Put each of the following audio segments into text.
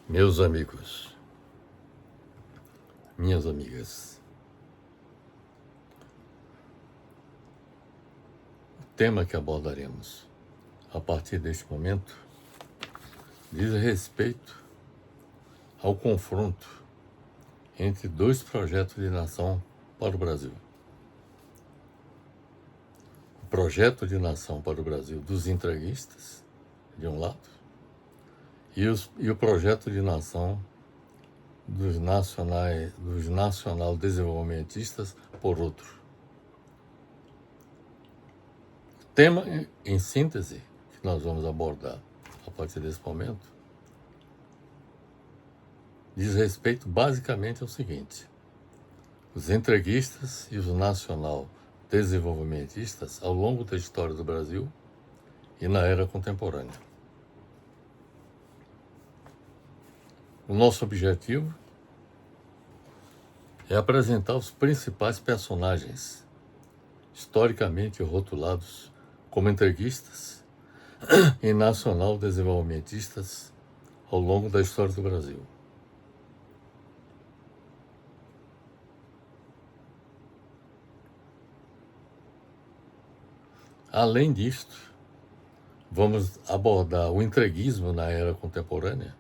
Meus amigos, minhas amigas, o tema que abordaremos a partir deste momento diz respeito ao confronto entre dois projetos de nação para o Brasil. O projeto de nação para o Brasil dos entreguistas, de um lado, e o projeto de nação dos nacional desenvolvimentistas, por outro. O tema, em síntese, que nós vamos abordar a partir desse momento, diz respeito basicamente ao seguinte: os entreguistas e os nacional desenvolvimentistas ao longo da história do Brasil e na era contemporânea. O nosso objetivo é apresentar os principais personagens historicamente rotulados como entreguistas e nacional desenvolvimentistas ao longo da história do Brasil. Além disto, vamos abordar o entreguismo na era contemporânea,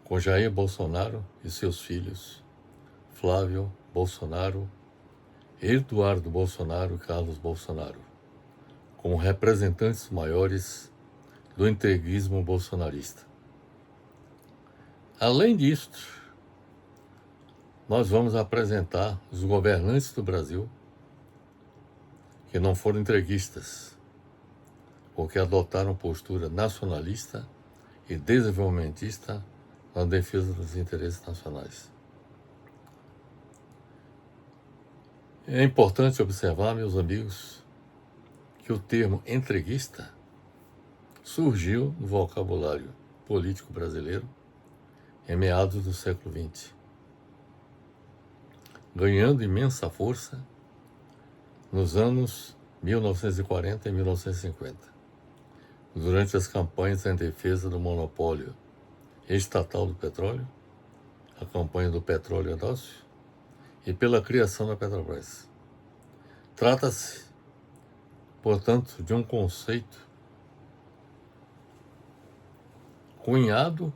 com Jair Bolsonaro e seus filhos, Flávio Bolsonaro, Eduardo Bolsonaro e Carlos Bolsonaro, como representantes maiores do entreguismo bolsonarista. Além disto, nós vamos apresentar os governantes do Brasil que não foram entreguistas, porque adotaram postura nacionalista e desenvolvimentista na defesa dos interesses nacionais. É importante observar, meus amigos, que o termo entreguista surgiu no vocabulário político brasileiro em meados do século XX, ganhando imensa força nos anos 1940 e 1950, durante as campanhas em defesa do monopólio estatal do petróleo, a campanha do petróleo nócio e pela criação da Petrobras. Trata-se, portanto, de um conceito cunhado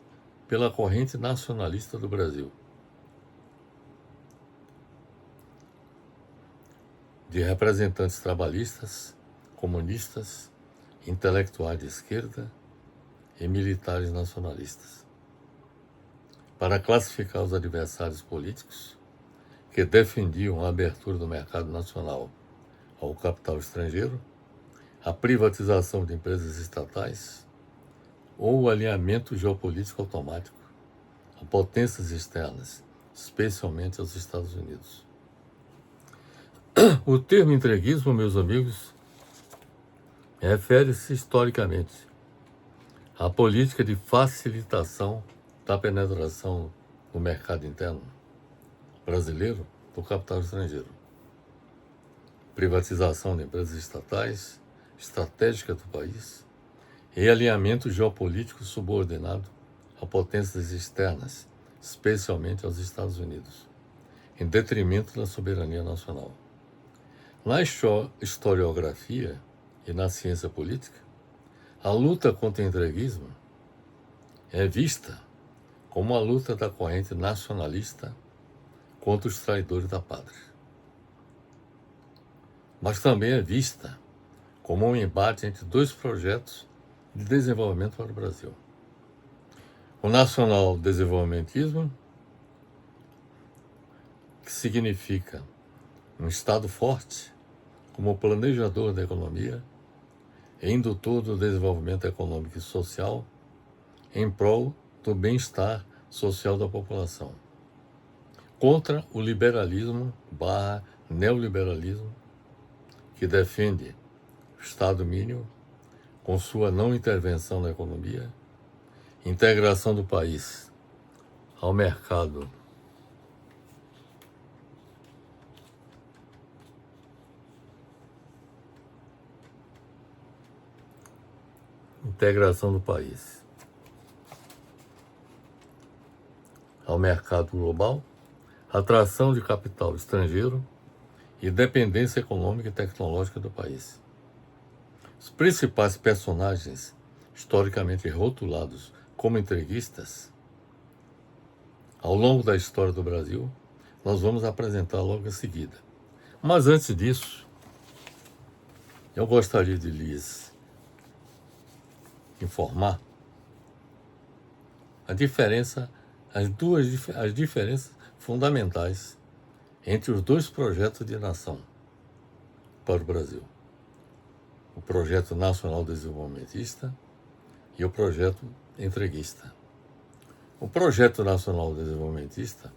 pela corrente nacionalista do Brasil, de representantes trabalhistas, comunistas, intelectuais de esquerda e militares nacionalistas, para classificar os adversários políticos que defendiam a abertura do mercado nacional ao capital estrangeiro, a privatização de empresas estatais ou o alinhamento geopolítico automático a potências externas, especialmente aos Estados Unidos. O termo entreguismo, meus amigos, refere-se historicamente à política de facilitação da penetração no mercado interno brasileiro do capital estrangeiro, privatização de empresas estatais estratégicas do país e alinhamento geopolítico subordinado a potências externas, especialmente aos Estados Unidos, em detrimento da soberania nacional. Na historiografia e na ciência política, a luta contra o entreguismo é vista como a luta da corrente nacionalista contra os traidores da pátria. Mas também é vista como um embate entre dois projetos de desenvolvimento para o Brasil. O nacional desenvolvimentismo, que significa um Estado forte como planejador da economia e indutor do desenvolvimento econômico e social em prol do bem-estar social da população, contra o liberalismo/neoliberalismo, que defende o Estado mínimo com sua não intervenção na economia, integração do país ao mercado ao mercado global, atração de capital estrangeiro e dependência econômica e tecnológica do país. Os principais personagens historicamente rotulados como entreguistas, ao longo da história do Brasil, nós vamos apresentar logo em seguida. Mas antes disso, eu gostaria de lhes informar a diferença, as diferenças fundamentais entre os dois projetos de nação para o Brasil. O Projeto Nacional Desenvolvimentista e o Projeto Entreguista. O Projeto Nacional Desenvolvimentista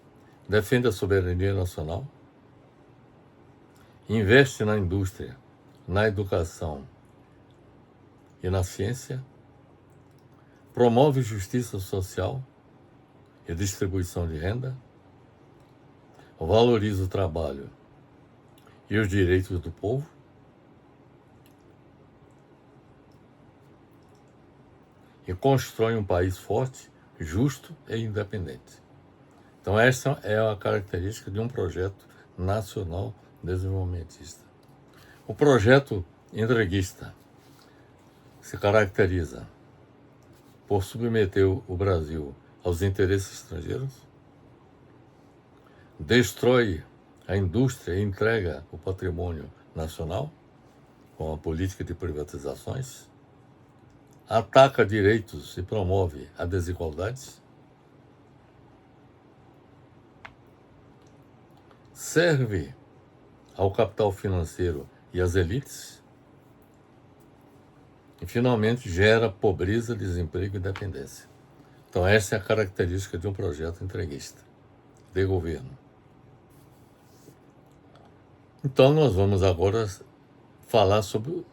defende a soberania nacional, investe na indústria, na educação e na ciência, promove justiça social e distribuição de renda, valoriza o trabalho e os direitos do povo, e constrói um país forte, justo e independente. Então essa é a característica de um projeto nacional desenvolvimentista. O projeto entreguista se caracteriza por submeter o Brasil aos interesses estrangeiros, destrói a indústria e entrega o patrimônio nacional com a política de privatizações, ataca direitos e promove a desigualdade, serve ao capital financeiro e às elites, e finalmente gera pobreza, desemprego e dependência. Então essa é a característica de um projeto entreguista de governo. Então nós vamos agora falar sobre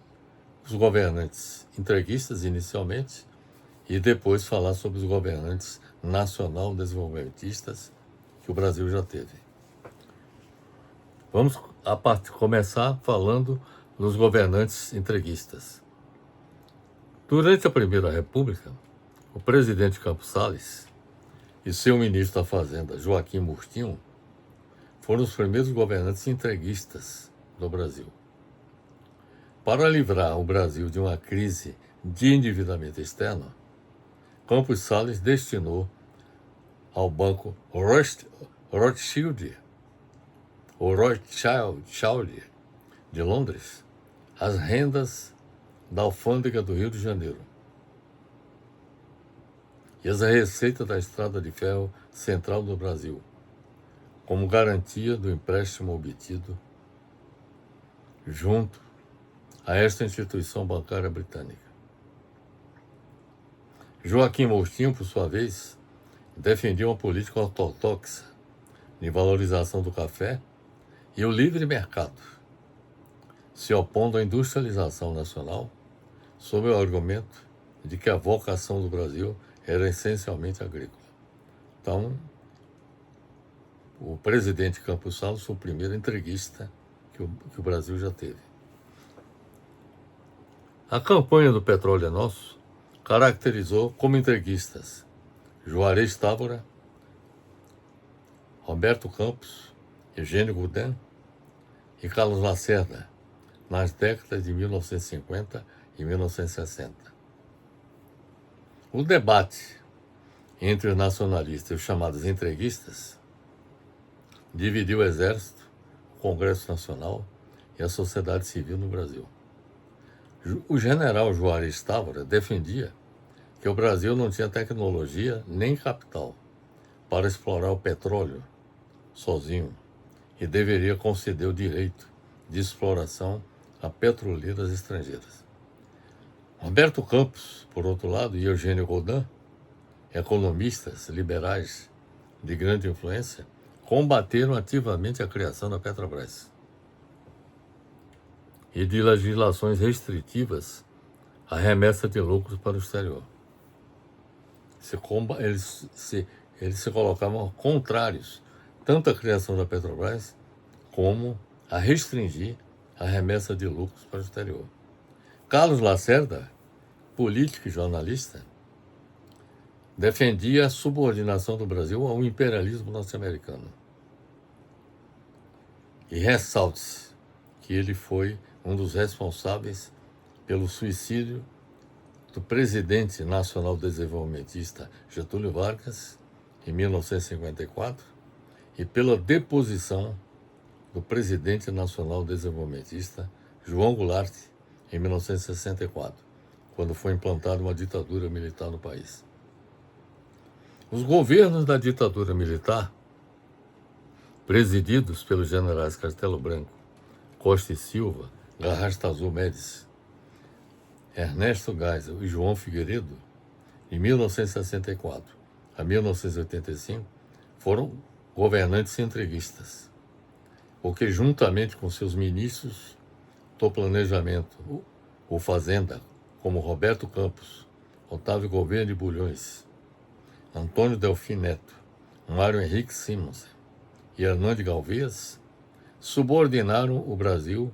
os governantes entreguistas inicialmente e depois falar sobre os governantes nacional desenvolvimentistas que o Brasil já teve. Vamos começar falando dos governantes entreguistas. Durante a Primeira República, o presidente Campos Salles e seu ministro da Fazenda, Joaquim Murtinho, foram os primeiros governantes entreguistas do Brasil. Para livrar o Brasil de uma crise de endividamento externo, Campos Salles destinou ao banco Rothschild de Londres as rendas da alfândega do Rio de Janeiro e as receitas da Estrada de Ferro Central do Brasil, como garantia do empréstimo obtido junto a esta instituição bancária britânica. Joaquim Murtinho, por sua vez, defendia uma política ortodoxa de valorização do café e o livre mercado, se opondo à industrialização nacional sob o argumento de que a vocação do Brasil era essencialmente agrícola. Então, o presidente Campos Salles foi o primeiro entreguista que o Brasil já teve. A campanha do Petróleo é Nosso caracterizou como entreguistas Juarez Távora, Roberto Campos, Eugênio Goulden e Carlos Lacerda, nas décadas de 1950 e 1960. O debate entre os nacionalistas e os chamados entreguistas dividiu o Exército, o Congresso Nacional e a sociedade civil no Brasil. O general Juarez Távora defendia que o Brasil não tinha tecnologia nem capital para explorar o petróleo sozinho e deveria conceder o direito de exploração a petroleiras estrangeiras. Roberto Campos, por outro lado, e Eugênio Goulden, economistas liberais de grande influência, combateram ativamente a criação da Petrobras e de legislações restritivas à remessa de lucros para o exterior. Eles se colocavam contrários tanto à criação da Petrobras como a restringir a remessa de lucros para o exterior. Carlos Lacerda, político e jornalista, defendia a subordinação do Brasil ao imperialismo norte-americano. E ressalte-se que ele foi um dos responsáveis pelo suicídio do presidente nacional desenvolvimentista Getúlio Vargas, em 1954, e pela deposição do presidente nacional desenvolvimentista João Goulart, em 1964, quando foi implantada uma ditadura militar no país. Os governos da ditadura militar, presididos pelos generais Castelo Branco, Costa e Silva, Garrastazu Médici, Ernesto Geisel e João Figueiredo, de 1964 a 1985, foram governantes entreguistas, porque juntamente com seus ministros do planejamento ou fazenda, como Roberto Campos, Otávio Gouveia de Bulhões, Antônio Delfim Neto, Mário Henrique Simons e Hernando Galvez, subordinaram o Brasil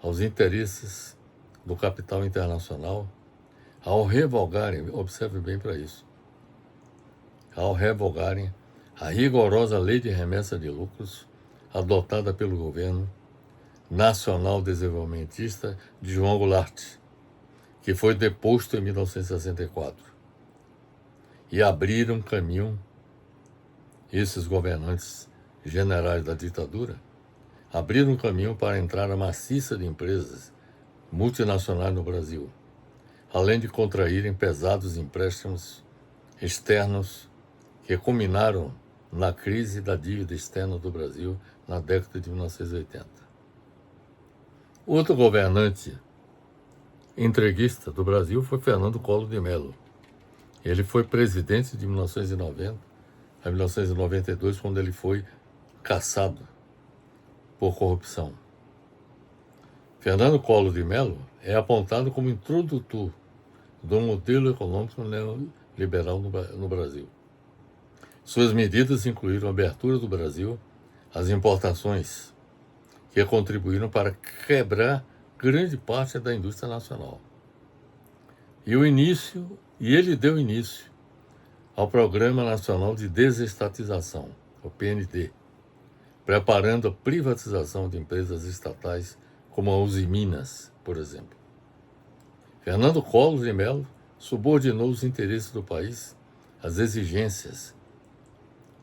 aos interesses do capital internacional, ao revogarem, observe bem para isso, ao revogarem a rigorosa lei de remessa de lucros adotada pelo governo nacional desenvolvimentista de João Goulart, que foi deposto em 1964, e abriram caminho, esses governantes generais da ditadura, abriram caminho para a entrada maciça de empresas multinacionais no Brasil, além de contraírem pesados empréstimos externos que culminaram na crise da dívida externa do Brasil na década de 1980. Outro governante entreguista do Brasil foi Fernando Collor de Mello. Ele foi presidente de 1990 a 1992, quando ele foi cassado por corrupção. Fernando Collor de Mello é apontado como introdutor do modelo econômico neoliberal no Brasil. Suas medidas incluíram a abertura do Brasil às importações, que contribuíram para quebrar grande parte da indústria nacional. E ele deu início ao Programa Nacional de Desestatização, o PND, preparando a privatização de empresas estatais como a Usiminas, por exemplo. Fernando Collor de Mello subordinou os interesses do país às exigências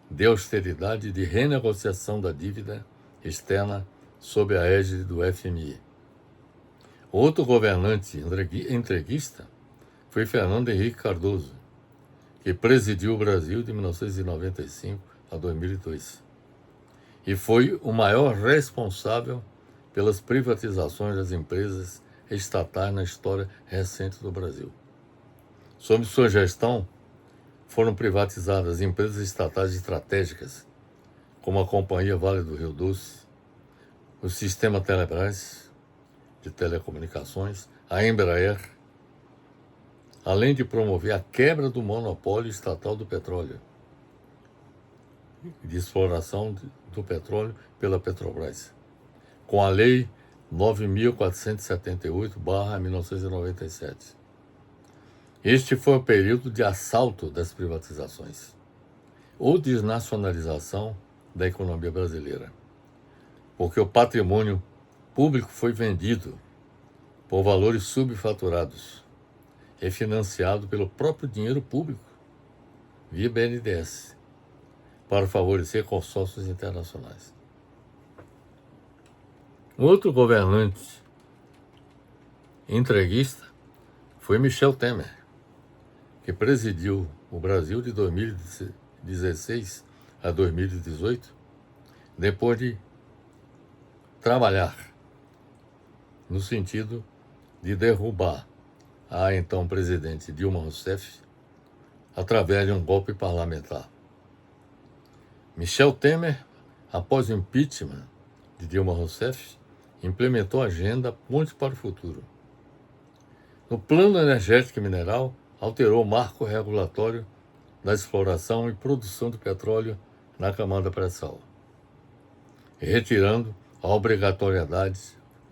de austeridade e de renegociação da dívida externa sob a égide do FMI. Outro governante entreguista foi Fernando Henrique Cardoso, que presidiu o Brasil de 1995 a 2002 e foi o maior responsável pelas privatizações das empresas estatais na história recente do Brasil. Sob sua gestão, foram privatizadas empresas estatais estratégicas, como a Companhia Vale do Rio Doce, o Sistema Telebrás de Telecomunicações, a Embraer, além de promover a quebra do monopólio estatal do petróleo, de exploração do petróleo pela Petrobras, com a Lei 9.478/1997. Este foi o período de assalto das privatizações, ou desnacionalização da economia brasileira, porque o patrimônio público foi vendido por valores subfaturados e financiado pelo próprio dinheiro público, via BNDES, para favorecer consórcios internacionais. Outro governante entreguista foi Michel Temer, que presidiu o Brasil de 2016 a 2018, depois de trabalhar no sentido de derrubar a então presidente Dilma Rousseff através de um golpe parlamentar. Michel Temer, após o impeachment de Dilma Rousseff, implementou a agenda Ponte para o Futuro. No plano energético e mineral, alterou o marco regulatório da exploração e produção de petróleo na camada pré-sal, retirando a obrigatoriedade,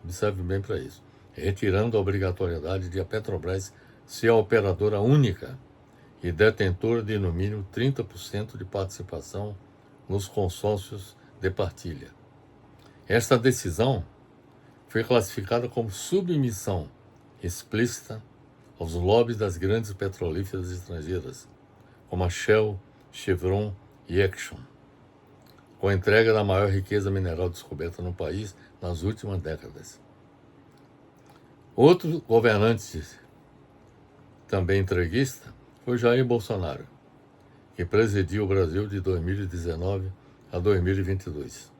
observe bem para isso, retirando a obrigatoriedade de a Petrobras ser a operadora única e detentora de no mínimo 30% de participação nos consórcios de partilha. Esta decisão foi classificada como submissão explícita aos lobbies das grandes petrolíferas estrangeiras, como a Shell, Chevron e Exxon, com a entrega da maior riqueza mineral descoberta no país nas últimas décadas. Outro governante também entreguista foi Jair Bolsonaro, que presidiu o Brasil de 2019 a 2022,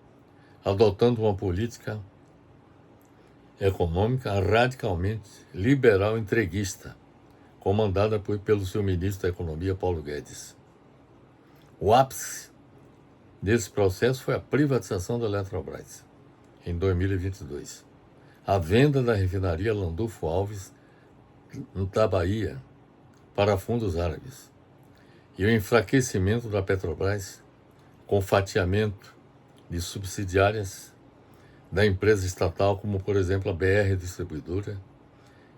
adotando uma política econômica radicalmente liberal entreguista, comandada pelo seu ministro da Economia, Paulo Guedes. O ápice desse processo foi a privatização da Eletrobras, em 2022. A venda da refinaria Landulfo Alves, na Bahia, para fundos árabes. E o enfraquecimento da Petrobras, com fatiamento de subsidiárias da empresa estatal, como por exemplo a BR Distribuidora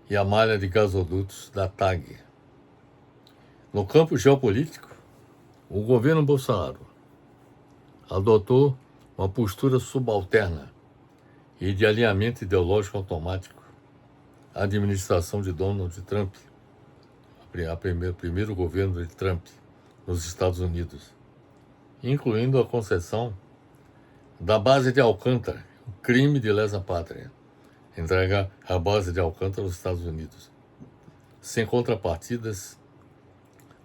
e a malha de gasodutos da TAG. No campo geopolítico, o governo Bolsonaro adotou uma postura subalterna e de alinhamento ideológico automático à administração de Donald Trump, primeiro governo de Trump nos Estados Unidos, incluindo a concessão da base de Alcântara, o crime de lesa pátria, entregar a base de Alcântara aos Estados Unidos, sem contrapartidas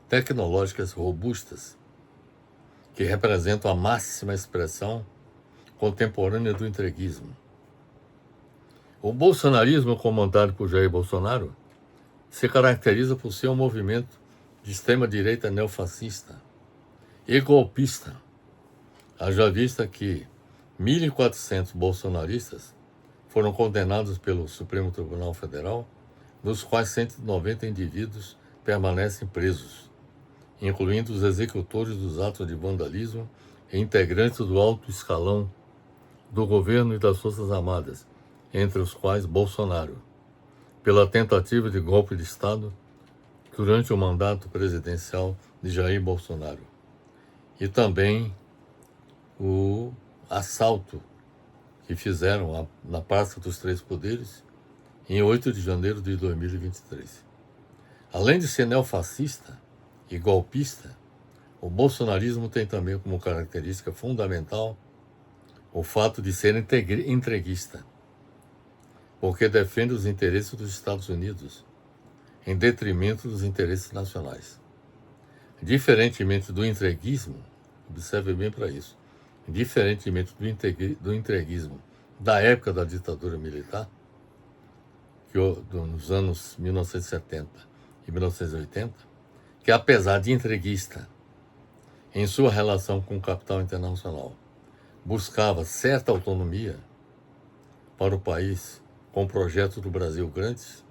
tecnológicas robustas, que representam a máxima expressão contemporânea do entreguismo. O bolsonarismo, comandado por Jair Bolsonaro, se caracteriza por ser um movimento de extrema-direita neofascista e golpista. Haja vista que 1.400 bolsonaristas foram condenados pelo Supremo Tribunal Federal, dos quais 190 indivíduos permanecem presos, incluindo os executores dos atos de vandalismo e integrantes do alto escalão do governo e das Forças Armadas, entre os quais Bolsonaro, pela tentativa de golpe de Estado durante o mandato presidencial de Jair Bolsonaro, e também o assalto que fizeram na Praça dos Três Poderes em 8 de janeiro de 2023. Além de ser neofascista e golpista, o bolsonarismo tem também como característica fundamental o fato de ser entreguista, porque defende os interesses dos Estados Unidos em detrimento dos interesses nacionais. Diferentemente do entreguismo, observe bem para isso, diferentemente do entreguismo da época da ditadura militar, nos anos 1970 e 1980, que apesar de entreguista em sua relação com o capital internacional, buscava certa autonomia para o país com projetos do Brasil grandes,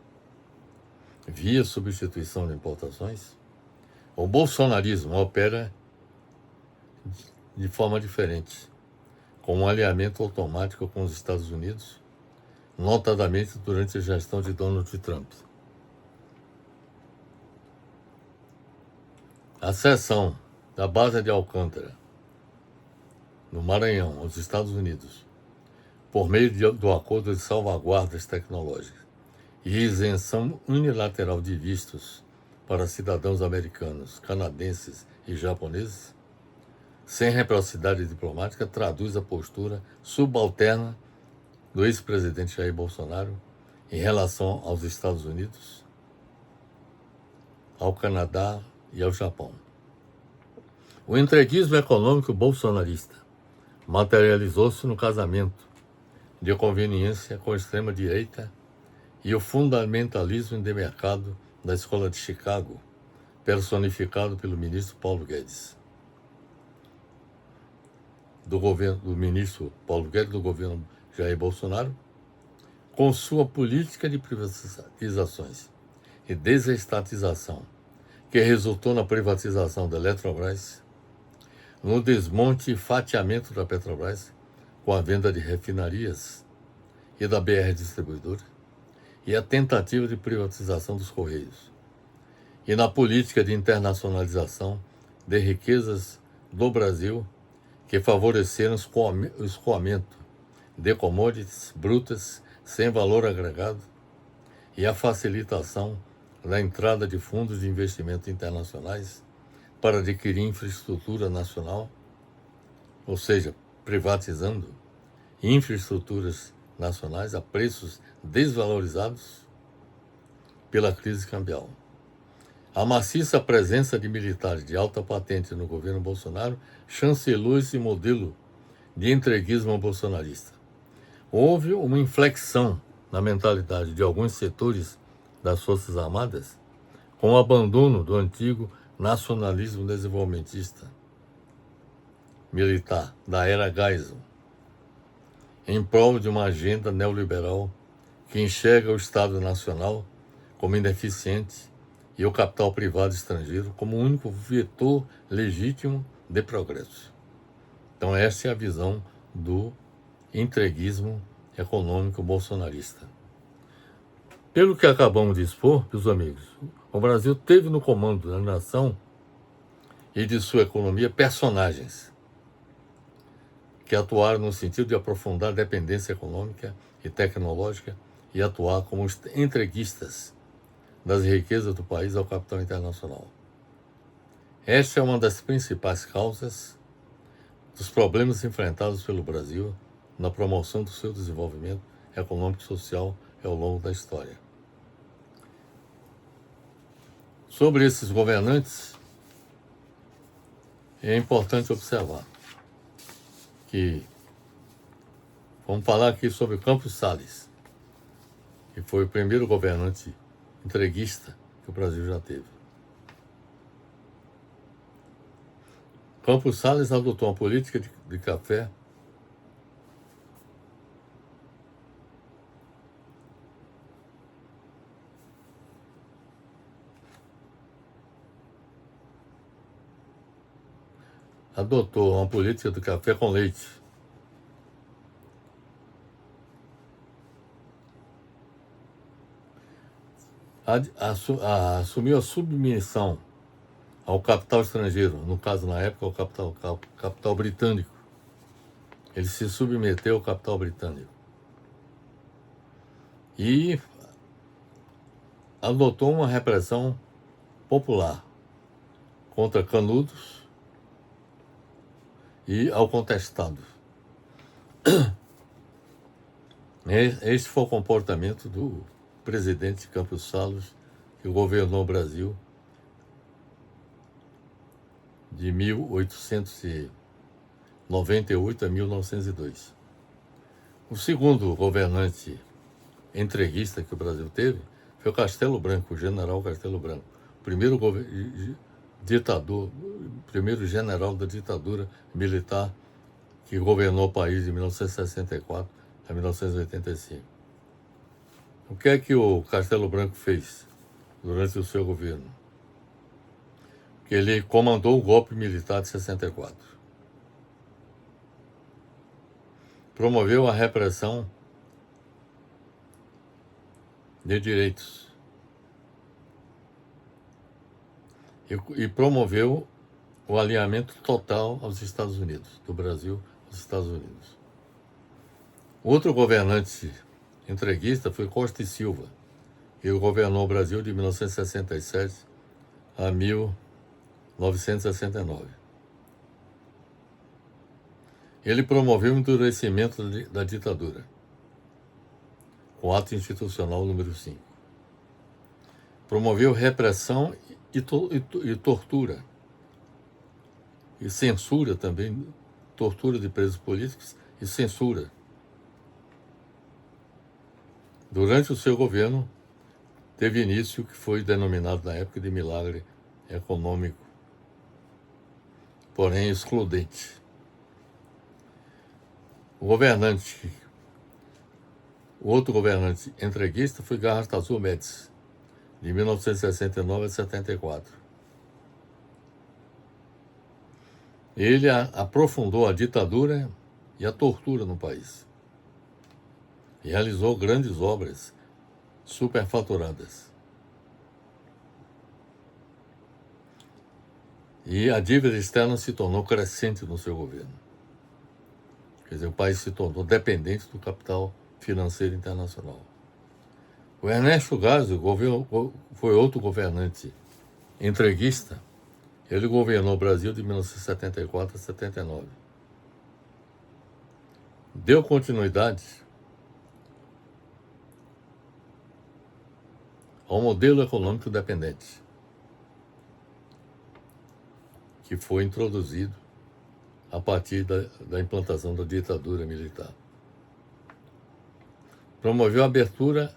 via substituição de importações, o bolsonarismo opera de forma diferente, com um alinhamento automático com os Estados Unidos, notadamente durante a gestão de Donald Trump. A cessão da base de Alcântara, no Maranhão, aos Estados Unidos, por meio do acordo de salvaguardas tecnológicas e isenção unilateral de vistos para cidadãos americanos, canadenses e japoneses, sem reciprocidade diplomática, traduz a postura subalterna do ex-presidente Jair Bolsonaro em relação aos Estados Unidos, ao Canadá e ao Japão. O entreguismo econômico bolsonarista materializou-se no casamento de conveniência com a extrema-direita e o fundamentalismo de mercado da Escola de Chicago, personificado pelo ministro Paulo Guedes. Do ministro Paulo Guedes, do governo Jair Bolsonaro, com sua política de privatizações e desestatização, que resultou na privatização da Eletrobras, no desmonte e fatiamento da Petrobras, com a venda de refinarias e da BR Distribuidora, e a tentativa de privatização dos Correios, e na política de internacionalização de riquezas do Brasil, que favoreceram o escoamento de commodities brutas sem valor agregado e a facilitação da entrada de fundos de investimento internacionais para adquirir infraestrutura nacional, ou seja, privatizando infraestruturas nacionais a preços desvalorizados pela crise cambial. A maciça presença de militares de alta patente no governo Bolsonaro chancelou esse modelo de entreguismo bolsonarista. Houve uma inflexão na mentalidade de alguns setores das Forças Armadas com o abandono do antigo nacionalismo desenvolvimentista militar da era Geisel, em prol de uma agenda neoliberal que enxerga o Estado Nacional como ineficiente e o capital privado estrangeiro como o único vetor legítimo de progresso. Então essa é a visão do entreguismo econômico bolsonarista. Pelo que acabamos de expor, meus amigos, o Brasil teve no comando da nação e de sua economia personagens que atuaram no sentido de aprofundar a dependência econômica e tecnológica e atuar como entreguistas das riquezas do país ao capital internacional. Esta é uma das principais causas dos problemas enfrentados pelo Brasil na promoção do seu desenvolvimento econômico e social ao longo da história. Sobre esses governantes, é importante observar que vamos falar aqui sobre Campos Salles, que foi o primeiro governante entreguista que o Brasil já teve. Campos Salles adotou uma política de café com leite. Assumiu a submissão ao capital estrangeiro, no caso, na época, ao capital britânico. Ele se submeteu ao capital britânico. E adotou uma repressão popular contra canudos e ao contestado. Esse foi o comportamento do presidente Campos Salles, que governou o Brasil de 1898 a 1902. O segundo governante entreguista que o Brasil teve foi o Castelo Branco, o general Castelo Branco, primeiro general da ditadura militar que governou o país de 1964 a 1985. O que é que o Castelo Branco fez durante o seu governo? Que ele comandou o golpe militar de 64. Promoveu a repressão de direitos e promoveu o alinhamento total aos Estados Unidos, do Brasil aos Estados Unidos. Outro governante entreguista foi Costa e Silva, que governou o Brasil de 1967 a 1969. Ele promoveu o endurecimento da ditadura, com o ato institucional número 5. Promoveu repressão e tortura, e censura também, tortura de presos políticos e censura. Durante o seu governo, teve início o que foi denominado na época de milagre econômico, porém excludente. O outro governante entreguista foi Garrastazu Médici, de 1969 a 74. Ele aprofundou a ditadura e a tortura no país. E realizou grandes obras superfaturadas. E a dívida externa se tornou crescente no seu governo. Quer dizer, o país se tornou dependente do capital financeiro internacional. O Ernesto Geisel foi outro governante entreguista. Ele governou o Brasil de 1974 a 79. Deu continuidade ao modelo econômico dependente que foi introduzido a partir da implantação da ditadura militar. Promoveu a abertura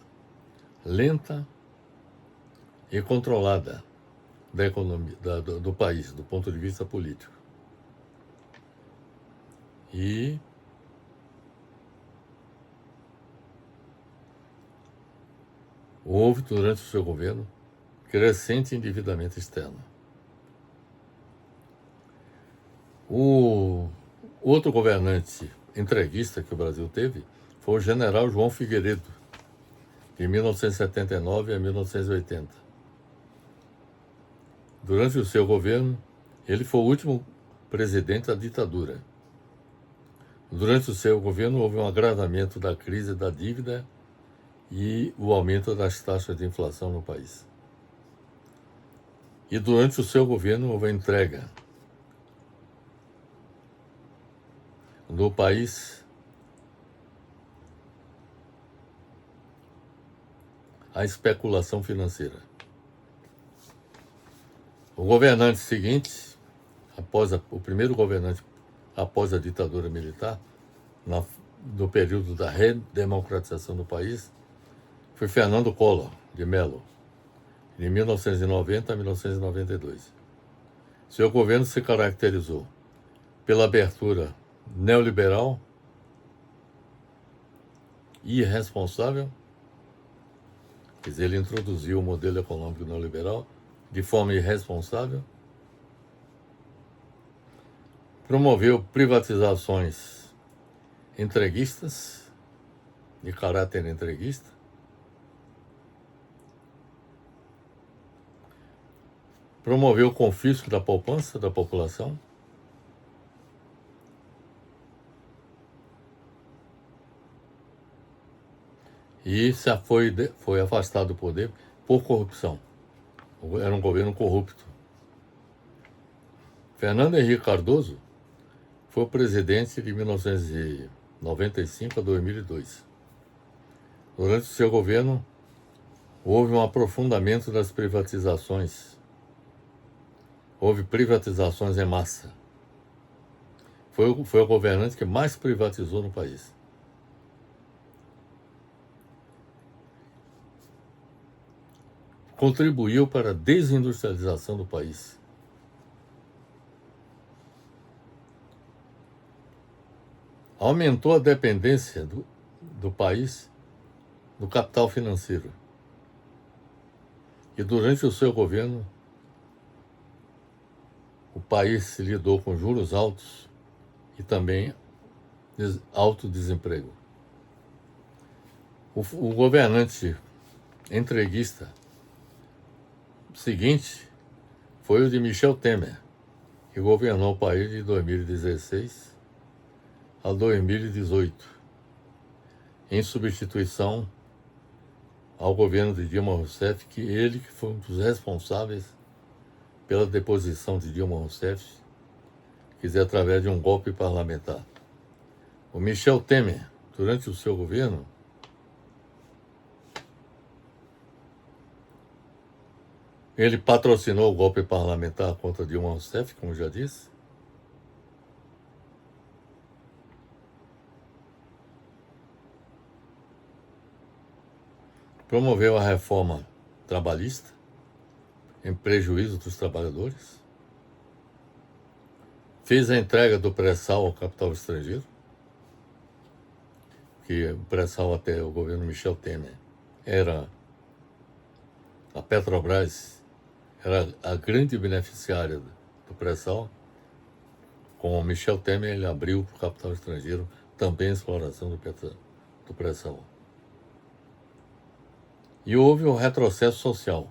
lenta e controlada da economia do país, do ponto de vista político. E houve, durante o seu governo, crescente endividamento externo. O outro governante entreguista que o Brasil teve foi o general João Figueiredo, de 1979 a 1980. Durante o seu governo, ele foi o último presidente da ditadura. Durante o seu governo, houve um agravamento da crise da dívida e o aumento das taxas de inflação no país. E durante o seu governo, houve a entrega do país à especulação financeira. O governante seguinte, o primeiro governante após a ditadura militar, no período da redemocratização do país, foi Fernando Collor de Mello, de 1990 a 1992. Seu governo se caracterizou pela abertura neoliberal e irresponsável, quer dizer, ele introduziu o modelo econômico neoliberal de forma irresponsável, promoveu privatizações entreguistas, de caráter entreguista, promoveu o confisco da poupança da população, e foi afastado do poder por corrupção. Era um governo corrupto. Fernando Henrique Cardoso foi o presidente de 1995 a 2002. Durante o seu governo, houve um aprofundamento das privatizações. Houve privatizações em massa. Foi o governante que mais privatizou no país. Contribuiu para a desindustrialização do país. Aumentou a dependência do país do capital financeiro. E durante o seu governo, o país lidou com juros altos e também alto desemprego. O governante entreguista seguinte foi o de Michel Temer, que governou o país de 2016 a 2018, em substituição ao governo de Dilma Rousseff, que foi um dos responsáveis pela deposição de Dilma Rousseff, quer dizer, através de um golpe parlamentar. O Michel Temer, durante o seu governo, ele patrocinou o golpe parlamentar contra Dilma Rousseff, como já disse. Promoveu a reforma trabalhista, em prejuízo dos trabalhadores. Fez a entrega do pré-sal ao capital estrangeiro, que o pré-sal até o governo Michel Temer era a Petrobras, era a grande beneficiária do pré-sal. Com o Michel Temer, ele abriu para o capital estrangeiro também a exploração do pré-sal. E houve um retrocesso social.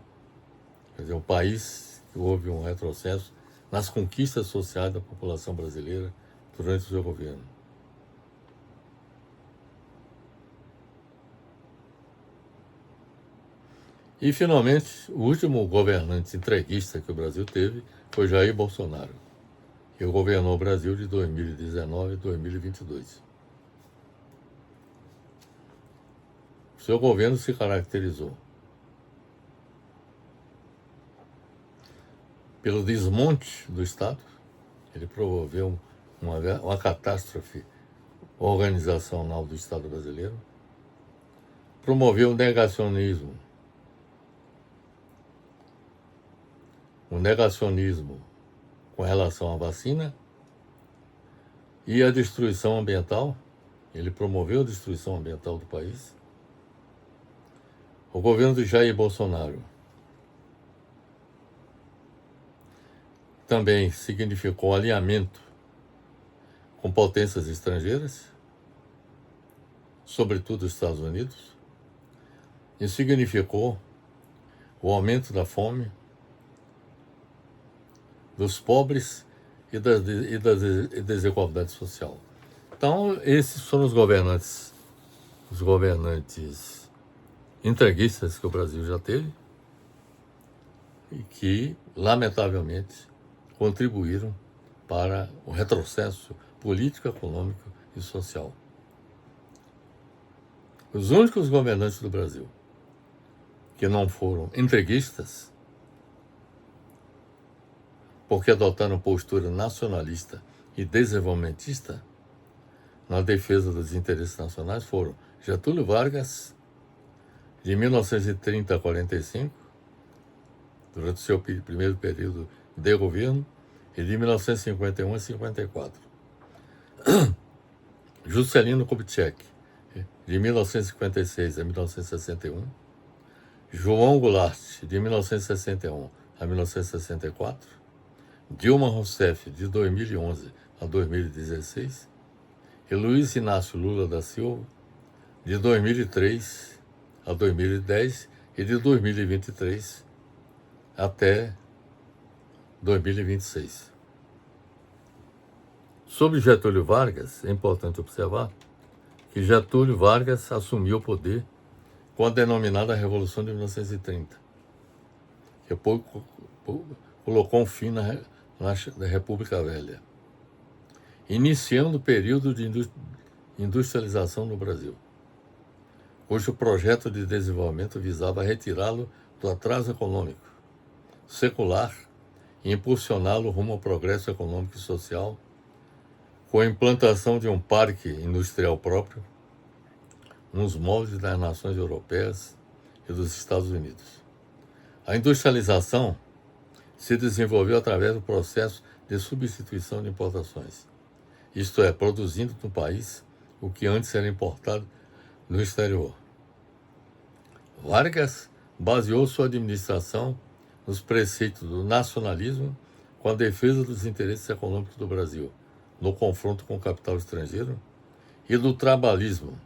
Quer dizer, o país houve um retrocesso nas conquistas sociais da população brasileira durante o seu governo. E, finalmente, o último governante entreguista que o Brasil teve foi Jair Bolsonaro, que governou o Brasil de 2019 a 2022. O seu governo se caracterizou pelo desmonte do Estado. Ele promoveu uma catástrofe organizacional do Estado brasileiro, promoveu o negacionismo com relação à vacina e a destruição ambiental. Ele promoveu a destruição ambiental do país. O governo de Jair Bolsonaro também significou alinhamento com potências estrangeiras, sobretudo os Estados Unidos, e significou o aumento da fome, dos pobres e da desigualdade social. Então, esses foram os governantes entreguistas que o Brasil já teve e que, lamentavelmente, contribuíram para o retrocesso político, econômico e social. Os únicos governantes do Brasil que não foram entreguistas, porque adotaram postura nacionalista e desenvolvimentista na defesa dos interesses nacionais, foram Getúlio Vargas, de 1930 a 45, durante o seu primeiro período de governo, e de 1951 a 54. Juscelino Kubitschek, de 1956 a 1961. João Goulart, de 1961 a 1964. Dilma Rousseff, de 2011 a 2016. E Luiz Inácio Lula da Silva, de 2003 a 2010 e de 2023 até 2026. Sobre Getúlio Vargas, é importante observar que Getúlio Vargas assumiu o poder com a denominada Revolução de 1930, que colocou um fim na República Velha, iniciando o período de industrialização no Brasil, cujo projeto de desenvolvimento visava retirá-lo do atraso econômico, secular, e impulsioná-lo rumo ao progresso econômico e social, com a implantação de um parque industrial próprio, nos moldes das nações europeias e dos Estados Unidos. A industrialização se desenvolveu através do processo de substituição de importações, isto é, produzindo no país o que antes era importado no exterior. Vargas baseou sua administração nos preceitos do nacionalismo com a defesa dos interesses econômicos do Brasil, no confronto com o capital estrangeiro, e do trabalhismo,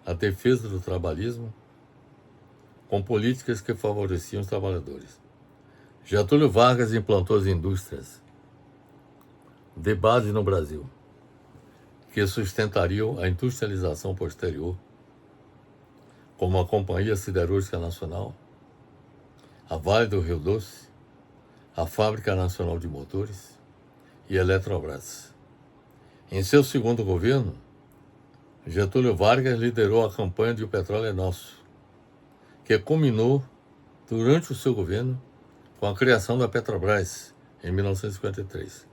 a defesa do trabalhismo, com políticas que favoreciam os trabalhadores. Getúlio Vargas implantou as indústrias de base no Brasil, que sustentariam a industrialização posterior, como a Companhia Siderúrgica Nacional, a Vale do Rio Doce, a Fábrica Nacional de Motores e a Eletrobras. Em seu segundo governo, Getúlio Vargas liderou a campanha de O Petróleo é Nosso, que culminou durante o seu governo com a criação da Petrobras em 1953,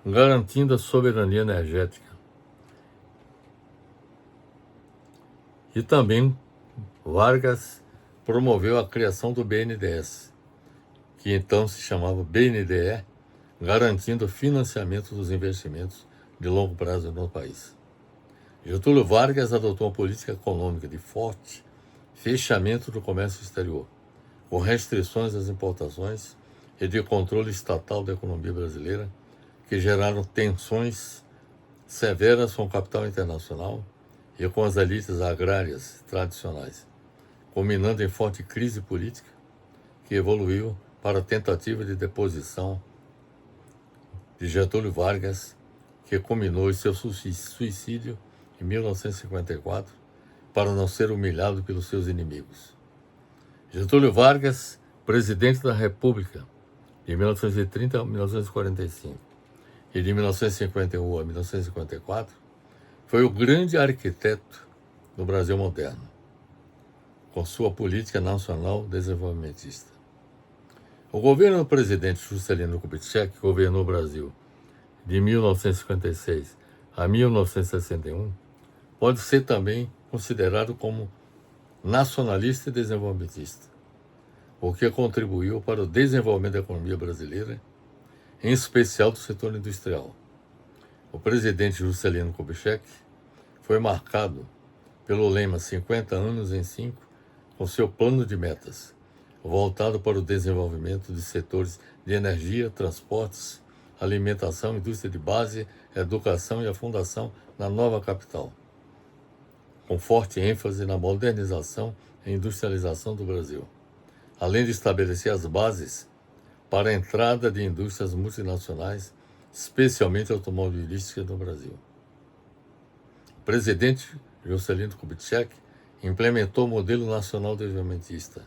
garantindo a soberania energética. E também Vargas promoveu a criação do BNDES, que então se chamava BNDE, garantindo o financiamento dos investimentos de longo prazo no país. Getúlio Vargas adotou uma política econômica de forte fechamento do comércio exterior, com restrições às importações e de controle estatal da economia brasileira, que geraram tensões severas com o capital internacional e com as elites agrárias tradicionais, culminando em forte crise política que evoluiu para a tentativa de deposição de Getúlio Vargas, que culminou em seu suicídio em 1954, para não ser humilhado pelos seus inimigos. Getúlio Vargas, presidente da República, de 1930 a 1945 e de 1951 a 1954, foi o grande arquiteto do Brasil moderno, com sua política nacional desenvolvimentista. O governo do presidente Juscelino Kubitschek, que governou o Brasil de 1956 a 1961, pode ser também considerado como nacionalista e desenvolvimentista, o que contribuiu para o desenvolvimento da economia brasileira, em especial do setor industrial. O presidente Juscelino Kubitschek foi marcado pelo lema 50 anos em 5, com seu plano de metas, voltado para o desenvolvimento de setores de energia, transportes, alimentação, indústria de base, educação e a fundação da nova capital, com forte ênfase na modernização e industrialização do Brasil, além de estabelecer as bases para a entrada de indústrias multinacionais, especialmente automobilísticas no Brasil. O presidente Juscelino Kubitschek implementou o modelo nacional desenvolvimentista,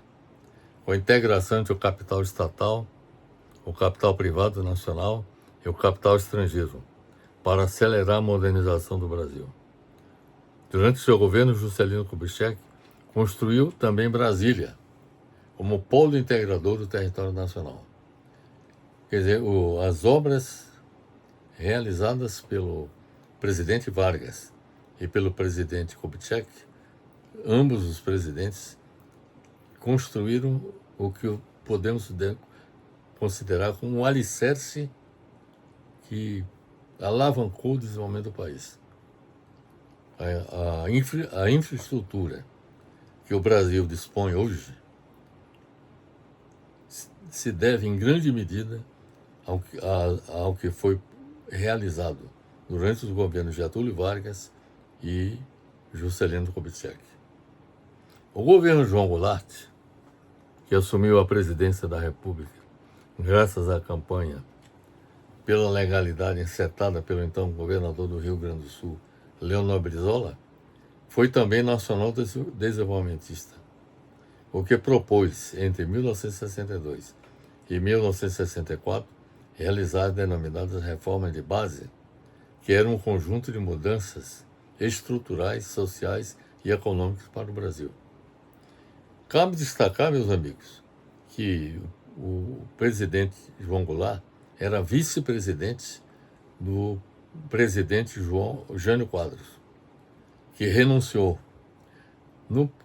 com a integração entre o capital estatal, o capital privado nacional e o capital estrangeiro, para acelerar a modernização do Brasil. Durante seu governo, Juscelino Kubitschek construiu também Brasília, como polo integrador do território nacional. Quer dizer, as obras realizadas pelo presidente Vargas e pelo presidente Kubitschek, ambos os presidentes construíram o que podemos considerar como um alicerce que alavancou o desenvolvimento do país. A infraestrutura que o Brasil dispõe hoje se deve em grande medida ao que foi realizado durante os governos Getúlio Vargas e Juscelino Kubitschek. O governo João Goulart, que assumiu a presidência da República graças à campanha pela legalidade encetada pelo então governador do Rio Grande do Sul, Leonel Brizola, foi também nacional desenvolvimentista, o que propôs, entre 1962 e 1964, realizar as denominadas reformas de base, que eram um conjunto de mudanças estruturais, sociais e econômicas para o Brasil. Cabe destacar, meus amigos, que o presidente João Goulart era vice-presidente do presidente Jânio Quadros, que renunciou.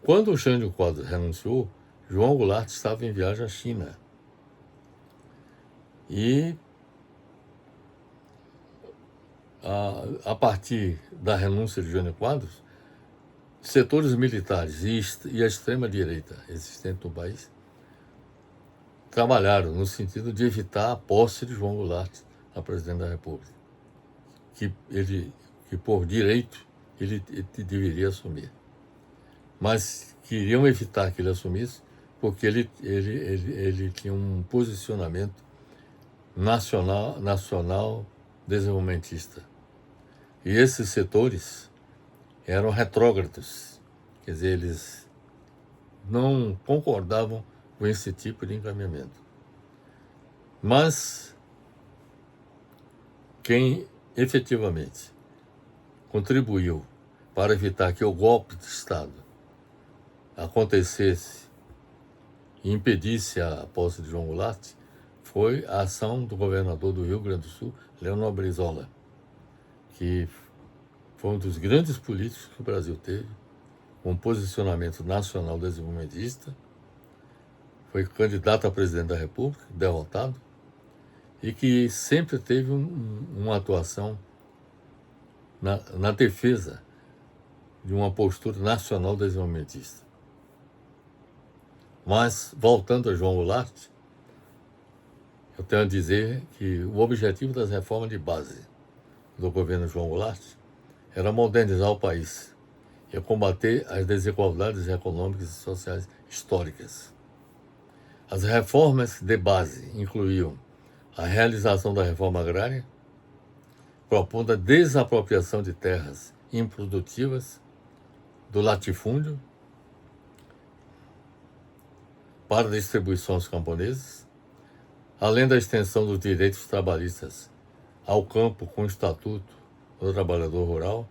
Quando o Jânio Quadros renunciou, João Goulart estava em viagem à China. E a partir da renúncia de Jânio Quadros, setores militares e a extrema-direita existente no país trabalharam no sentido de evitar a posse de João Goulart a presidente da República, que por direito ele deveria assumir. Mas queriam evitar que ele assumisse porque ele tinha um posicionamento nacional desenvolvimentista. E esses setores eram retrógrados, quer dizer, eles não concordavam com esse tipo de encaminhamento. Mas quem efetivamente contribuiu para evitar que o golpe de Estado acontecesse e impedisse a posse de João Goulart foi a ação do governador do Rio Grande do Sul, Leonel Brizola, que foi um dos grandes políticos que o Brasil teve, com um posicionamento nacional desenvolvimentista, foi candidato a presidente da República, derrotado, e que sempre teve uma atuação na defesa de uma postura nacional desenvolvimentista. Mas, voltando a João Goulart, eu tenho a dizer que o objetivo das reformas de base do governo João Goulart era modernizar o país e combater as desigualdades econômicas e sociais históricas. As reformas de base incluíam a realização da reforma agrária, propondo a desapropriação de terras improdutivas do latifúndio para distribuição aos camponeses, além da extensão dos direitos trabalhistas ao campo com o Estatuto do Trabalhador Rural,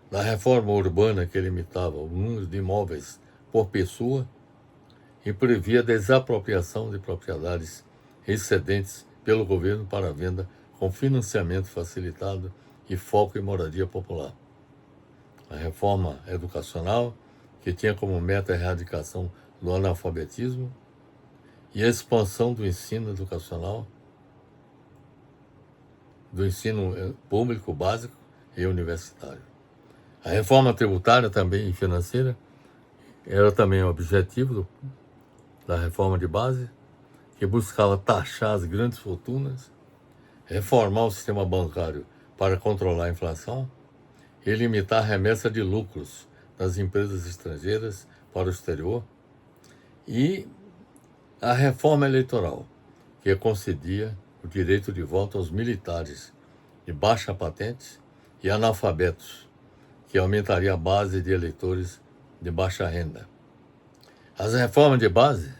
da reforma urbana que limitava o número de imóveis por pessoa e previa a desapropriação de propriedades excedentes pelo governo para venda com financiamento facilitado e foco em moradia popular. A reforma educacional, que tinha como meta a erradicação do analfabetismo e a expansão do ensino educacional, do ensino público básico e universitário. A reforma tributária também e financeira era também o objetivo da reforma de base, que buscava taxar as grandes fortunas, reformar o sistema bancário para controlar a inflação e limitar a remessa de lucros das empresas estrangeiras para o exterior, e a reforma eleitoral, que concedia o direito de voto aos militares de baixa patente e analfabetos, que aumentaria a base de eleitores de baixa renda. As reformas de base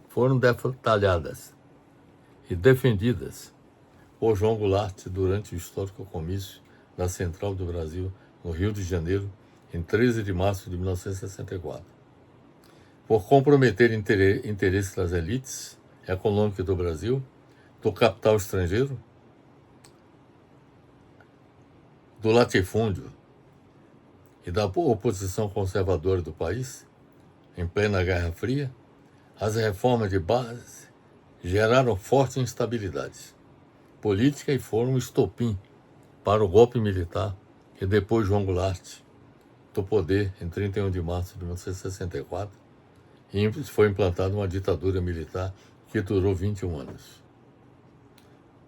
foram detalhadas e defendidas por João Goulart durante o histórico comício da Central do Brasil, no Rio de Janeiro, em 13 de março de 1964. Por comprometer interesses das elites econômicas do Brasil, do capital estrangeiro, do latifúndio e da oposição conservadora do país, em plena Guerra Fria, as reformas de base geraram forte instabilidade política e foram um estopim para o golpe militar que depois João Goulart do poder em 31 de março de 1964 e foi implantada uma ditadura militar que durou 21 anos.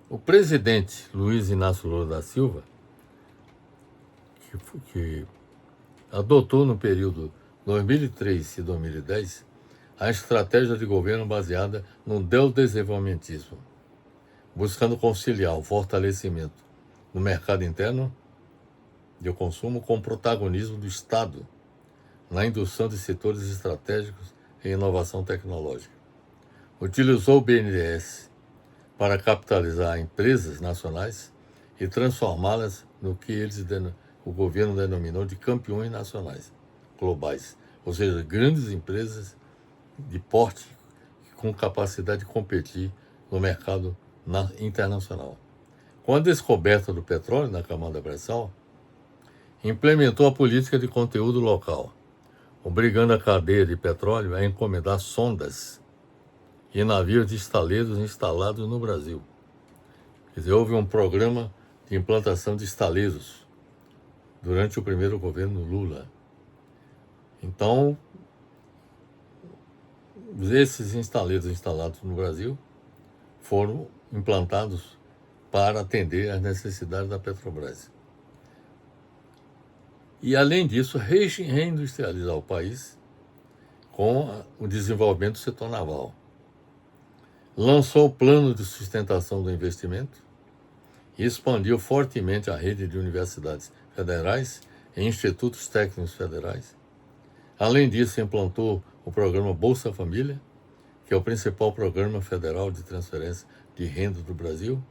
O presidente Luiz Inácio Lula da Silva, que adotou no período 2003 e 2010 a estratégia de governo baseada no neodesenvolvimentismo, buscando conciliar o fortalecimento do mercado interno de consumo com o protagonismo do Estado na indução de setores estratégicos e inovação tecnológica. Utilizou o BNDES para capitalizar empresas nacionais e transformá-las no que o governo denominou de campeões nacionais, globais, ou seja, grandes empresas de porte com capacidade de competir no mercado internacional. Com a descoberta do petróleo na camada pré-sal, implementou a política de conteúdo local, obrigando a cadeia de petróleo a encomendar sondas e navios de estaleiros instalados no Brasil. Quer dizer, houve um programa de implantação de estaleiros durante o primeiro governo Lula. Então, esses estaleiros instalados no Brasil foram implantados para atender às necessidades da Petrobras. E, além disso, reindustrializar o país com o desenvolvimento do setor naval. Lançou o plano de sustentação do investimento e expandiu fortemente a rede de universidades federais e institutos técnicos federais. Além disso, implantou o programa Bolsa Família, que é o principal programa federal de transferência de renda do Brasil,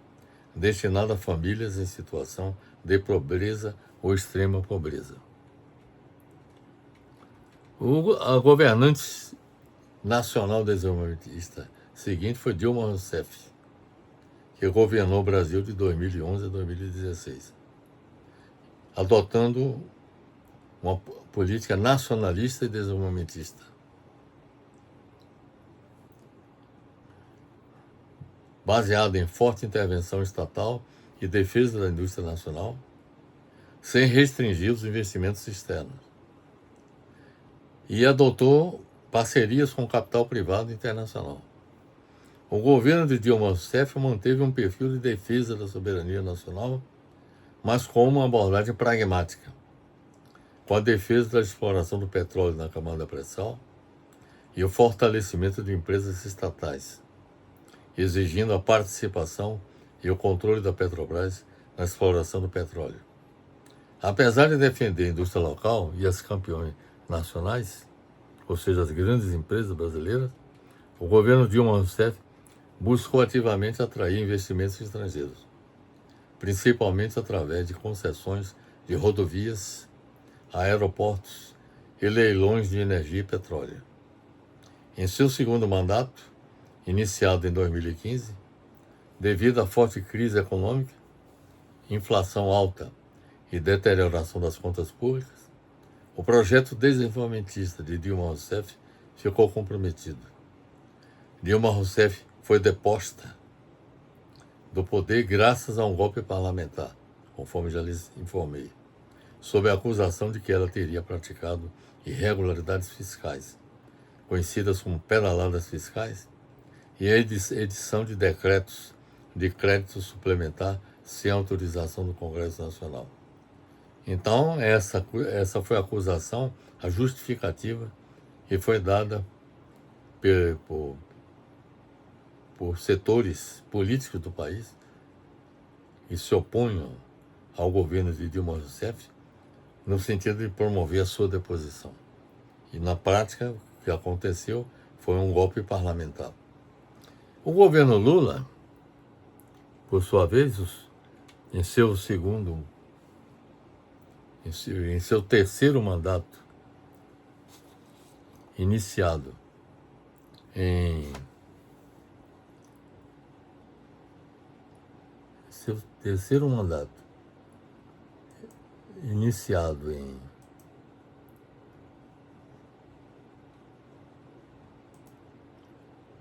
destinado a famílias em situação de pobreza ou extrema pobreza. A governante nacional desenvolvimentista seguinte foi Dilma Rousseff, que governou o Brasil de 2011 a 2016, adotando uma política nacionalista e desenvolvimentista, baseada em forte intervenção estatal e defesa da indústria nacional, sem restringir os investimentos externos. E adotou parcerias com o capital privado internacional. O governo de Dilma Rousseff manteve um perfil de defesa da soberania nacional, mas com uma abordagem pragmática, com a defesa da exploração do petróleo na camada pré-sal e o fortalecimento de empresas estatais, exigindo a participação e o controle da Petrobras na exploração do petróleo. Apesar de defender a indústria local e as campeões nacionais, ou seja, as grandes empresas brasileiras, o governo Dilma Rousseff buscou ativamente atrair investimentos estrangeiros, principalmente através de concessões de rodovias, aeroportos e leilões de energia e petróleo. Em seu segundo mandato, iniciado em 2015, devido à forte crise econômica, inflação alta e deterioração das contas públicas, o projeto desenvolvimentista de Dilma Rousseff ficou comprometido. Dilma Rousseff foi deposta do poder graças a um golpe parlamentar, conforme já lhes informei, sob a acusação de que ela teria praticado irregularidades fiscais, conhecidas como pedaladas fiscais, e a edição de decretos de crédito suplementar sem autorização do Congresso Nacional. Então, essa foi a acusação, a justificativa, que foi dada por setores políticos do país que se opunham ao governo de Dilma Rousseff no sentido de promover a sua deposição. E, na prática, o que aconteceu foi um golpe parlamentar. O governo Lula, por sua vez, em seu terceiro mandato, iniciado em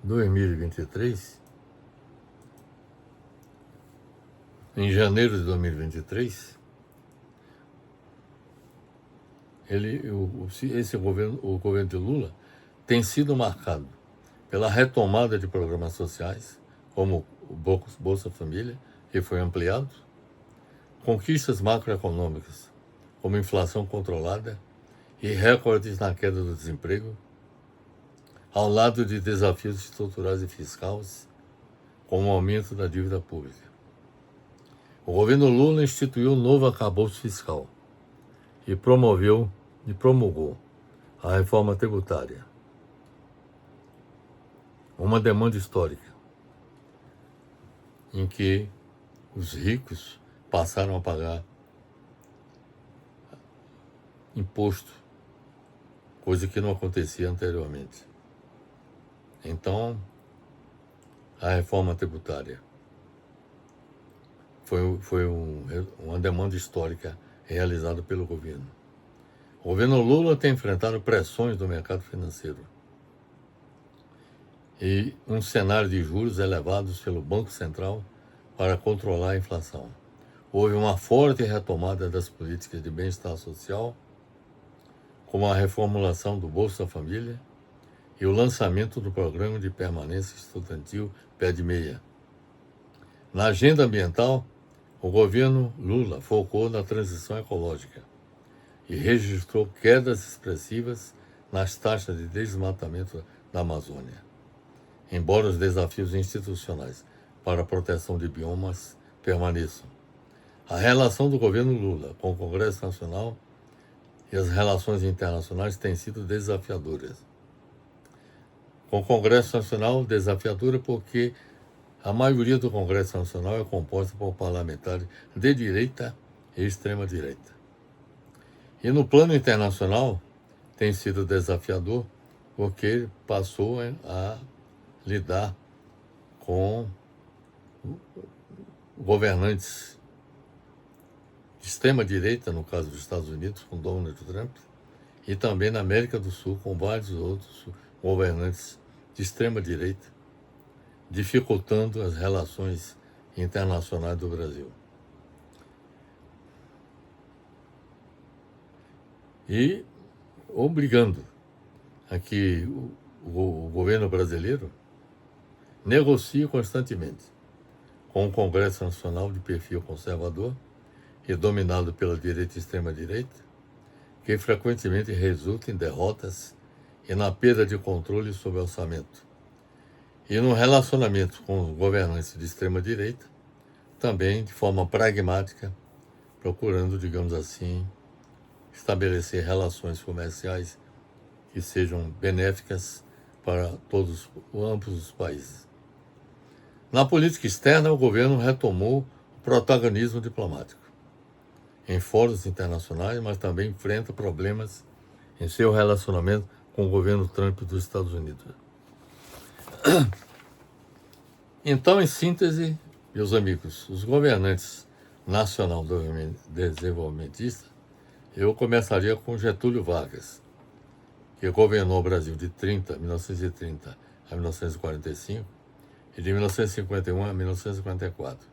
2023, em janeiro de 2023, o governo de Lula tem sido marcado pela retomada de programas sociais, como o Bolsa Família, que foi ampliado, conquistas macroeconômicas, como inflação controlada e recordes na queda do desemprego, ao lado de desafios estruturais e fiscais, como o aumento da dívida pública. O governo Lula instituiu um novo arcabouço fiscal e promulgou a reforma tributária, uma demanda histórica, em que os ricos passaram a pagar imposto, coisa que não acontecia anteriormente. Então, a reforma tributária foi uma demanda histórica realizada pelo governo. O governo Lula tem enfrentado pressões do mercado financeiro e um cenário de juros elevados pelo Banco Central para controlar a inflação. Houve uma forte retomada das políticas de bem-estar social, como a reformulação do Bolsa Família e o lançamento do Programa de Permanência Estudantil Pé de Meia. Na agenda ambiental, o governo Lula focou na transição ecológica e registrou quedas expressivas nas taxas de desmatamento da Amazônia, embora os desafios institucionais para a proteção de biomas permaneçam. A relação do governo Lula com o Congresso Nacional e as relações internacionais têm sido desafiadoras. Com o Congresso Nacional, desafiadora porque a maioria do Congresso Nacional é composta por parlamentares de direita e extrema-direita. E no plano internacional, tem sido desafiador porque passou a lidar com governantes de extrema-direita, no caso dos Estados Unidos, com Donald Trump, e também na América do Sul, com vários outros governantes de extrema-direita, dificultando as relações internacionais do Brasil. E obrigando a que o governo brasileiro negocie constantemente com o Congresso Nacional de perfil conservador e dominado pela direita e extrema-direita, que frequentemente resulta em derrotas e na perda de controle sobre o orçamento. E no relacionamento com os governantes de extrema-direita, também de forma pragmática, procurando, digamos assim, estabelecer relações comerciais que sejam benéficas para ambos os países. Na política externa, o governo retomou o protagonismo diplomático em fóruns internacionais, mas também enfrenta problemas em seu relacionamento com o governo Trump dos Estados Unidos. Então, em síntese, meus amigos, os governantes nacional desenvolvimentistas, eu começaria com Getúlio Vargas, que governou o Brasil de 1930 a 1945 e de 1951 a 1954.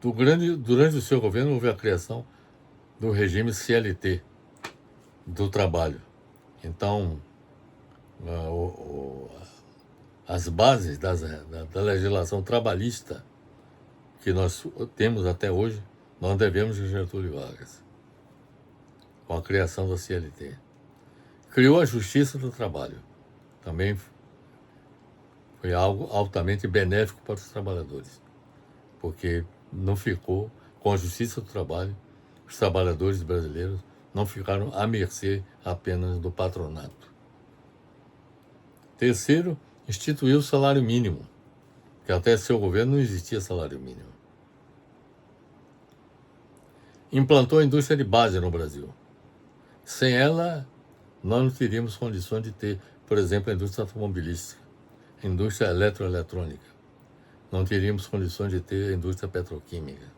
Durante o seu governo houve a criação do regime CLT, do trabalho. Então, as bases da legislação trabalhista que nós temos até hoje, nós devemos a Getúlio Vargas, com a criação da CLT. Criou a Justiça do Trabalho. Também foi algo altamente benéfico para os trabalhadores, porque não ficou, com a Justiça do Trabalho, os trabalhadores brasileiros não ficaram à mercê apenas do patronato. Terceiro, instituiu o salário mínimo, que até seu governo não existia salário mínimo. Implantou a indústria de base no Brasil. Sem ela, nós não teríamos condições de ter, por exemplo, a indústria automobilística, a indústria eletroeletrônica. Não teríamos condições de ter a indústria petroquímica.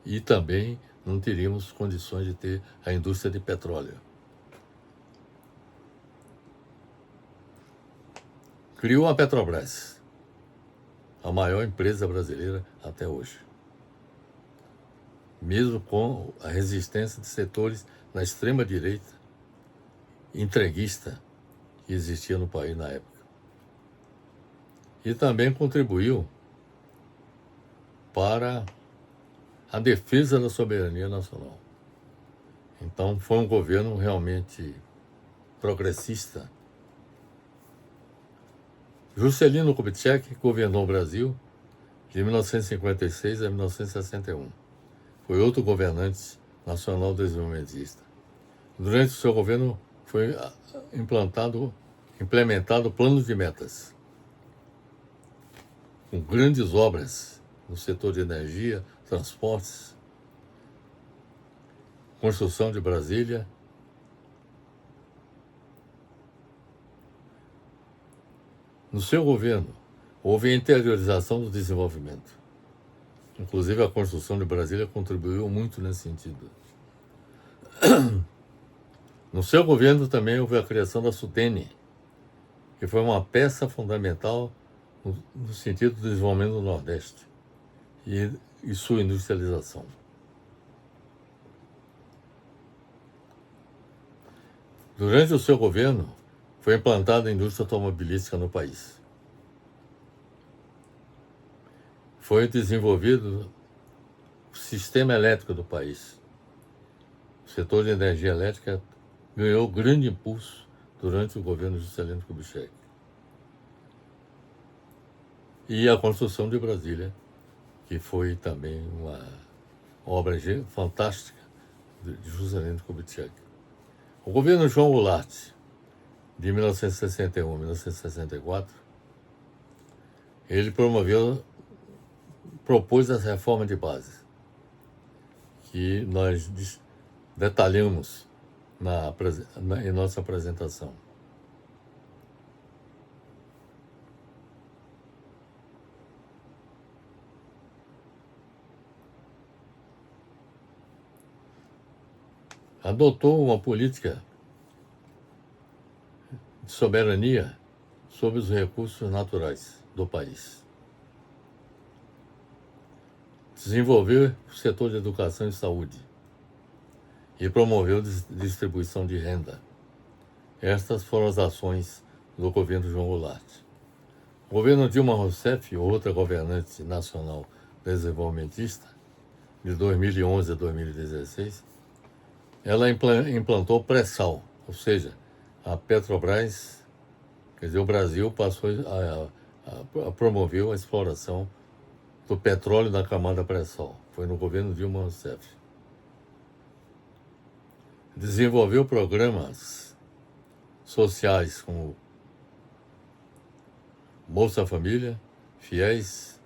E também não teríamos condições de ter a indústria de petróleo. Criou a Petrobras, a maior empresa brasileira até hoje, mesmo com a resistência de setores da extrema-direita entreguista que existia no país na época. E também contribuiu para a defesa da soberania nacional. Então, foi um governo realmente progressista. Juscelino Kubitschek governou o Brasil de 1956 a 1961. Foi outro governante nacional desenvolvimentista. Durante o seu governo foi implementado o plano de metas, com grandes obras no setor de energia, transportes, construção de Brasília. No seu governo, houve a interiorização do desenvolvimento. Inclusive, a construção de Brasília contribuiu muito nesse sentido. No seu governo também houve a criação da SUTENE, que foi uma peça fundamental no sentido do desenvolvimento do Nordeste e sua industrialização. Durante o seu governo, foi implantada a indústria automobilística no país. Foi desenvolvido o sistema elétrico do país. O setor de energia elétrica ganhou grande impulso durante o governo de Juscelino Kubitschek. E a construção de Brasília, que foi também uma obra fantástica de Juscelino Kubitschek. O governo João Goulart, de 1961 a 1964, ele propôs essa reforma de base, que nós detalhamos em nossa apresentação. Adotou uma política de soberania sobre os recursos naturais do país. Desenvolveu o setor de educação e saúde e promoveu a distribuição de renda. Estas foram as ações do governo João Goulart. O governo Dilma Rousseff, outra governante nacional desenvolvimentista, de 2011 a 2016, ela implantou o pré-sal, ou seja, a Petrobras Quer dizer, o Brasil passou a promover a exploração do petróleo na camada pré-sal. Foi no governo Dilma Rousseff. Desenvolveu programas sociais como Bolsa Família, FIES,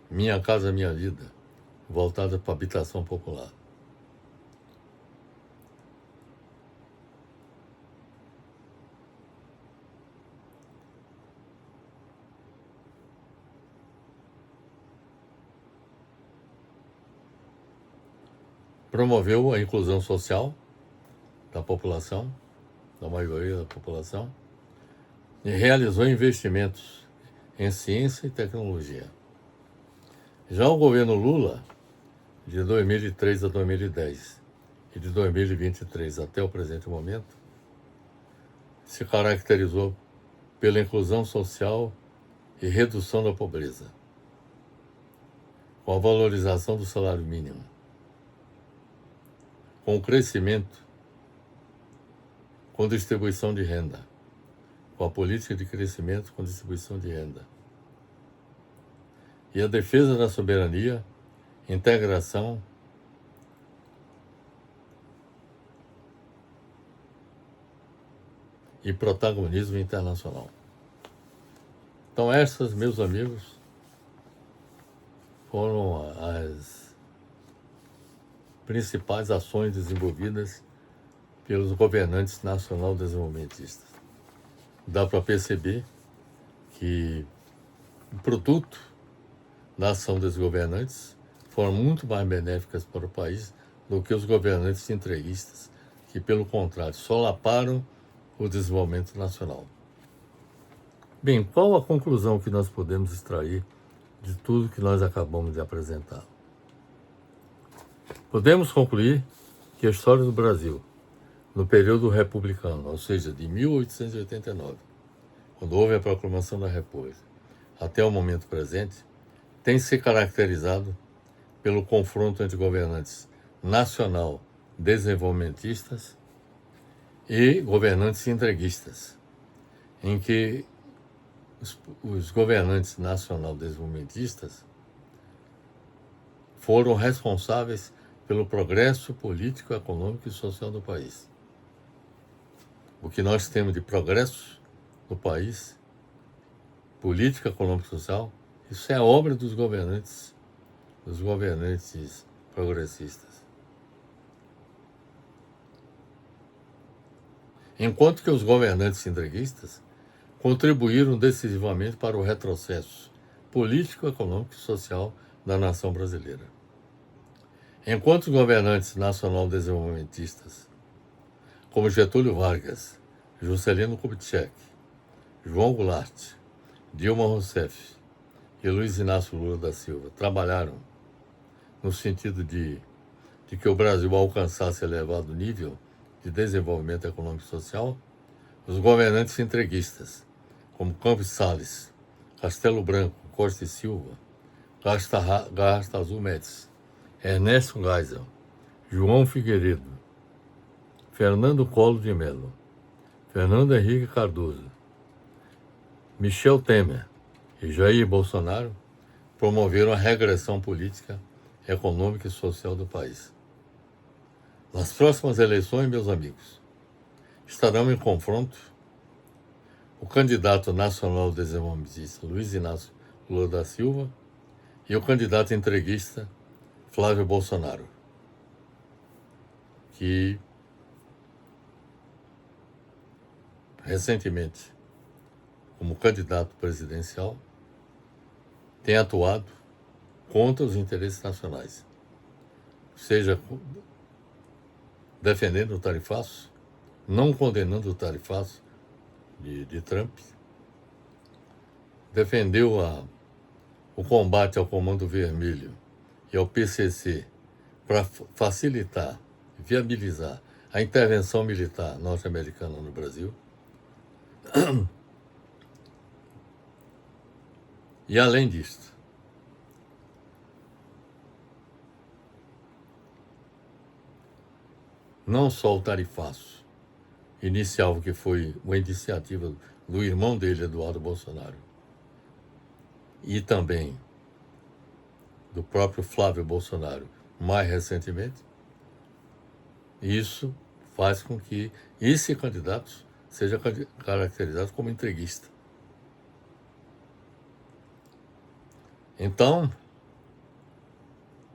Minha Casa Minha Vida, voltada para a habitação popular. Promoveu a inclusão social da população, da maioria da população, e realizou investimentos em ciência e tecnologia. Já o governo Lula, de 2003 a 2010 e de 2023 até o presente momento, se caracterizou pela inclusão social e redução da pobreza, com a valorização do salário mínimo, com o crescimento, com distribuição de renda, com a política de crescimento com distribuição de renda, e a defesa da soberania, integração e protagonismo internacional. Então essas, meus amigos, foram as principais ações desenvolvidas pelos governantes nacional-desenvolvimentistas. Dá para perceber que o produto da ação dos governantes foram muito mais benéficas para o país do que os governantes entreguistas, que, pelo contrário, solaparam o desenvolvimento nacional. Bem, qual a conclusão que nós podemos extrair de tudo que nós acabamos de apresentar? Podemos concluir que a história do Brasil, no período republicano, ou seja, de 1889, quando houve a proclamação da República, até o momento presente, tem se caracterizado pelo confronto entre governantes nacional desenvolvimentistas e governantes entreguistas, em que os governantes nacional desenvolvimentistas foram responsáveis pelo progresso político, econômico e social do país. O que nós temos de progresso no país, política, econômica e social, isso é obra dos governantes progressistas. Enquanto que os governantes entreguistas contribuíram decisivamente para o retrocesso político, econômico e social da nação brasileira. Enquanto os governantes nacional-desenvolvimentistas, como Getúlio Vargas, Juscelino Kubitschek, João Goulart, Dilma Rousseff e Luiz Inácio Lula da Silva trabalharam no sentido de que o Brasil alcançasse elevado nível de desenvolvimento econômico e social, os governantes entreguistas, como Campos Salles, Castelo Branco, Costa e Silva, Garrastazu Azul Médici, Ernesto Geisel, João Figueiredo, Fernando Collor de Mello, Fernando Henrique Cardoso, Michel Temer e Jair Bolsonaro promoveram a regressão política, econômica e social do país. Nas próximas eleições, meus amigos, estarão em confronto o candidato nacional desenvolvimentista Luiz Inácio Lula da Silva e o candidato entreguista Flávio Bolsonaro, que recentemente, como candidato presidencial, tem atuado contra os interesses nacionais, seja defendendo o tarifaço, não condenando o tarifaço de Trump, defendeu o combate ao Comando Vermelho e ao PCC para facilitar, viabilizar a intervenção militar norte-americana no Brasil. E além disso, não só o tarifaço, inicial, que foi uma iniciativa do irmão dele, Eduardo Bolsonaro, e também do próprio Flávio Bolsonaro, mais recentemente, isso faz com que esse candidato seja caracterizado como entreguista. Então,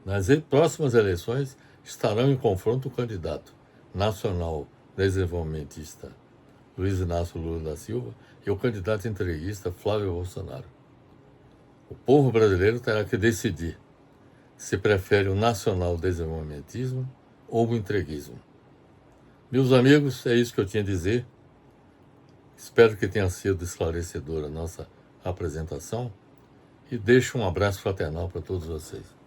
nas próximas eleições, estarão em confronto o candidato nacional desenvolvimentista Luiz Inácio Lula da Silva e o candidato entreguista Flávio Bolsonaro. O povo brasileiro terá que decidir se prefere o nacional desenvolvimentismo ou o entreguismo. Meus amigos, é isso que eu tinha a dizer. Espero que tenha sido esclarecedora a nossa apresentação e deixo um abraço fraternal para todos vocês.